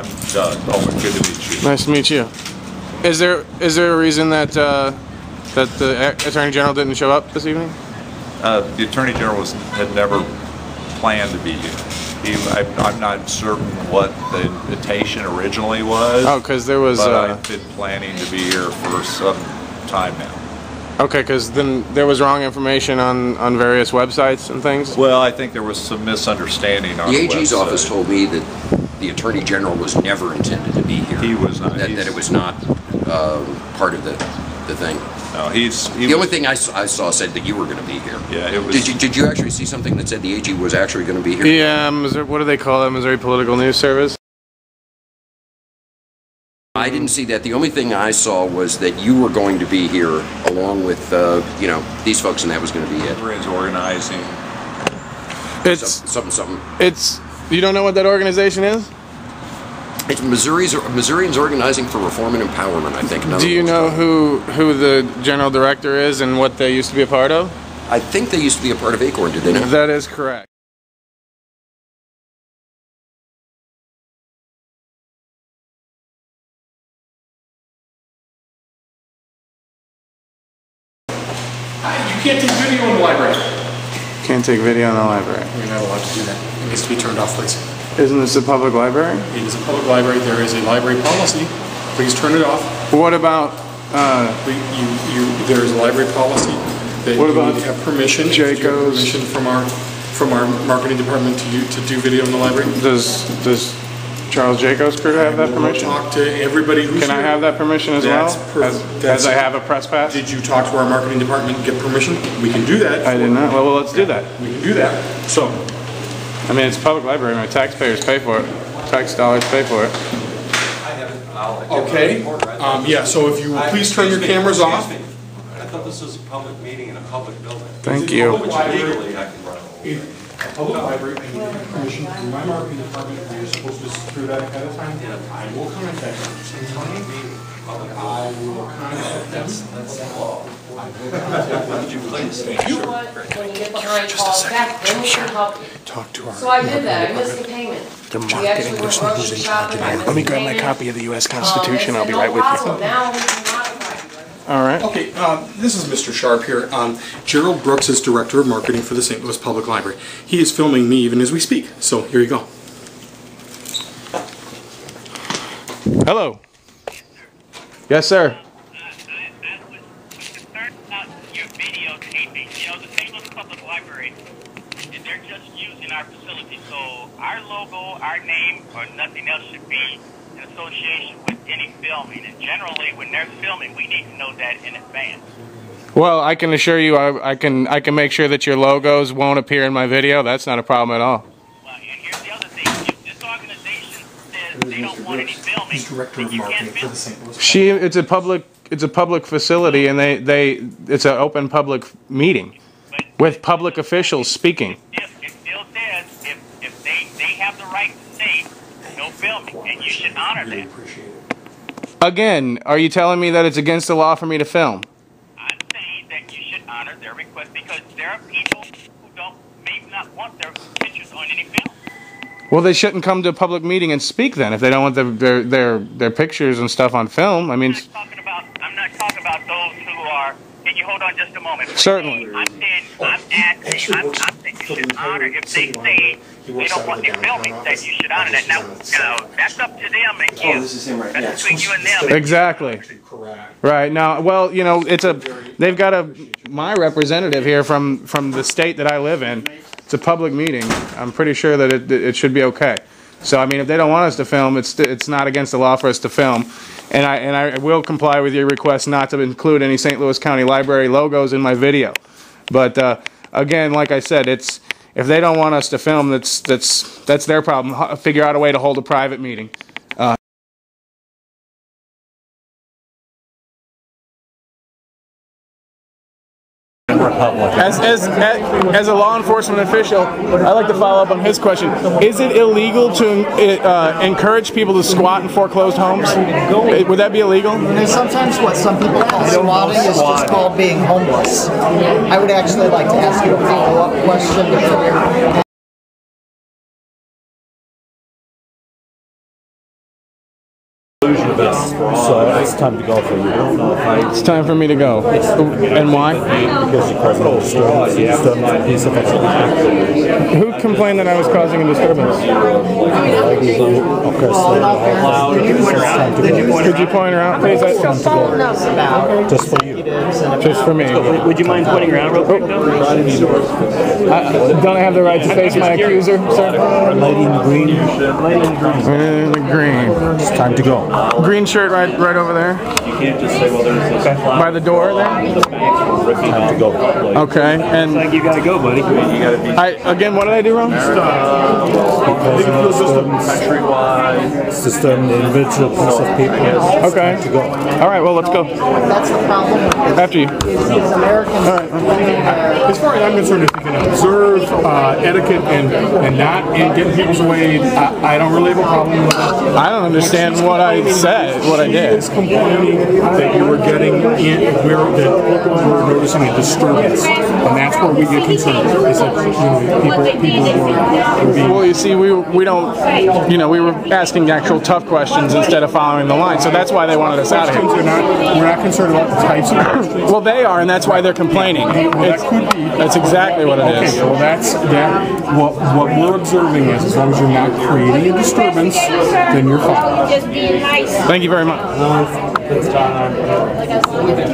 I'm Doug. Oh, good to meet you. Nice to meet you. Is there a reason that that the Attorney General didn't show up this evening? The Attorney General had never planned to be here. I'm not certain what the invitation originally was. Oh, because there was. But I've been planning to be here for some time now. Okay, because then there was wrong information on various websites and things? Well, I think there was some misunderstanding on the AG's office told me that the Attorney General was never intended to be here. He was not. That it was not part of the thing. No, the only thing I saw said that you were going to be here. Yeah, it was. Did you actually see something that said the AG was actually going to be here? Yeah, what do they call that? Missouri Political News Service? I didn't see that. The only thing I saw was that you were going to be here along with, you know, these folks, and that was going to be it. Missourians organizing. It's something. You don't know what that organization is? It's Missourians Organizing for Reform and Empowerment, I think. Do you know who the general director is and what they used to be a part of? I think they used to be a part of ACORN, did they not? That is correct. You can't take video in the library. Can't take video in the library. You're not allowed to do that. It needs to be turned off, please. Isn't this a public library? It is a public library. There is a library policy. Please turn it off. What about... there is a library policy that what you about need to have permission. Jayco's? Permission from our marketing department to do video in the library. Does Charles Jayco's crew have that permission? Talk to everybody who's Can I have that permission as well? As I have a press pass? Did you talk to our marketing department and get permission? We can do that. I did not. Well, let's do that. We can do that. So, I mean, it's a public library. My taxpayers pay for it. Tax dollars pay for it. Okay. Yeah, so if you will please turn your cameras off. I thought this was a public meeting in a public building. Thank you. Legally, I can run over. A public library, I need permission from my marketing department. You're supposed to screw that ahead of time. I will contact them. I will contact them. That's the law. Would you please? You know what? When you get behind calls back, then we can help you. Talk to our. So I did that. I missed the payment. The We marketing actually went person who's grocery in charge shopping. of I it. missed Let me the grab my payment. copy of the U.S. Constitution. I'll be right with No problem. you. Now we can modify it. All right. Okay, this is Mr. Sharp here. Gerald Brooks is Director of Marketing for the St. Louis Public Library. He is filming me even as we speak. So here you go. Hello. Yes, sir. I was concerned about your videotaping. You know, the St. Louis Public Library, they're just using our facility. So our logo, our name, or nothing else should be in association with any filming. And generally, when they're filming, we need to know that in advance. Well, I can assure you, I can make sure that your logos won't appear in my video. That's not a problem at all. Well, and here's the other thing. If this organization says they don't want any filming, He's Director of then you can't Marketing for film. the St. Louis. It's a public facility, and it's an open public meeting with public officials speaking. It still says if they have the right to say no filming, and you should honor that. Again, are you telling me that it's against the law for me to film? I'm saying that you should honor their request because there are people who don't maybe not want their pictures on any film. Well, they shouldn't come to a public meeting and speak then if they don't want their pictures and stuff on film. I mean, I'm not talking about those who are. Can you hold on just a moment? Certainly. I'm saying you should honor if they say they don't want any filming, that you should honor that. Now, that's up to them and you. This is him right now. That's between you and them. exactly. Right now, well, you know, they've got my representative here from the state that I live in. It's a public meeting. I'm pretty sure that it should be okay. So I mean, if they don't want us to film, it's not against the law for us to film, and I will comply with your request not to include any St. Louis County Library logos in my video. But again, like I said, if they don't want us to film, that's their problem. Figure out a way to hold a private meeting. As a law enforcement official, I'd like to follow up on his question. Is it illegal to encourage people to squat in foreclosed homes? Would that be illegal? And sometimes what some people call squatting is just called being homeless. I would actually like to ask you a follow-up question. So it's time to go for you. It's time for me to go. And why? Because you caused a disturbance a piece of equipment. Who complained that I was causing a disturbance? Could you point her out, please? Just for you. Just for me. Would you mind pointing her out real quick, though? Don't I have the right to face my accuser, sir? Lady in the green. Lady in green. In the green. It's time to go. Green shirt right over there. You can't just say, well, there's a By the door there? Time to go. Okay, and Like you gotta go, buddy. again, what did I do wrong? System, the individual piece of paper. Okay. To go. All right, well, let's go. That's the problem with this. After you. These Americans As far as I'm concerned, if you can observe etiquette and not get in people's way, I don't really have a problem with it. I don't understand what I said, what I He did. is complaining that you were getting in, where that you were noticing a disturbance, and that's where we get concerned. Is that people were being. Well, you see, we don't, we were asking actual tough questions instead of following the line, so that's why they wanted us out of here. We're not concerned about the types of questions. Well, they are, and that's why they're complaining. That could be. That's exactly what it is. Okay, well that's that. What we're observing is, as long as you're not creating a disturbance, then you're fine. Just being nice. Thank you very much.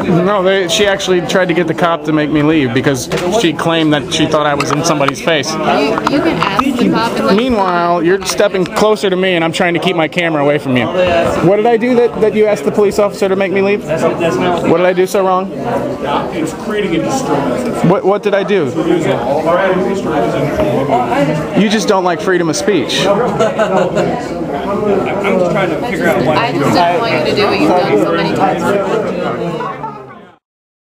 No, she actually tried to get the cop to make me leave because she claimed that she thought I was in somebody's face. You can ask the cop. And Meanwhile, you're stepping closer to me and I'm trying to keep my camera away from you. What did I do that you asked the police officer to make me leave? What did I do so wrong? It's creating a disturbance. What did I do? You just don't like freedom of speech. I'm just trying to figure out why. I just didn't want you to do what you've done so many times.